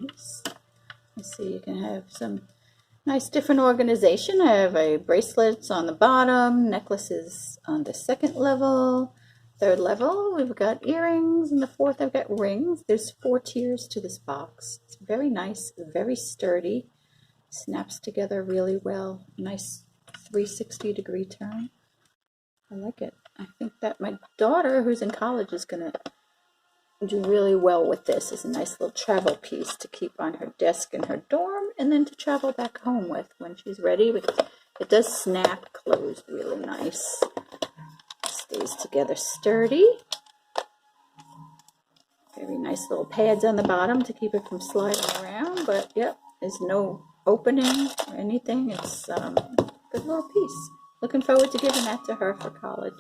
Nice. Let's see, you can have some nice different organization. I have a bracelets on the bottom, necklaces on the second level. Third level, we've got earrings. In the fourth, I've got rings. There's 4 tiers to this box. It's very nice, very sturdy. Snaps together really well. Nice 360-degree turn. I like it. I think that my daughter, who's in college, is going to do really well with this. It's a nice little travel piece to keep on her desk in her dorm and then to travel back home with when she's ready. It does snap closed really nice. Stays together sturdy. Very nice little pads on the bottom to keep it from sliding around, but yep, there's no opening or anything. It's a good little piece. Looking forward to giving that to her for college.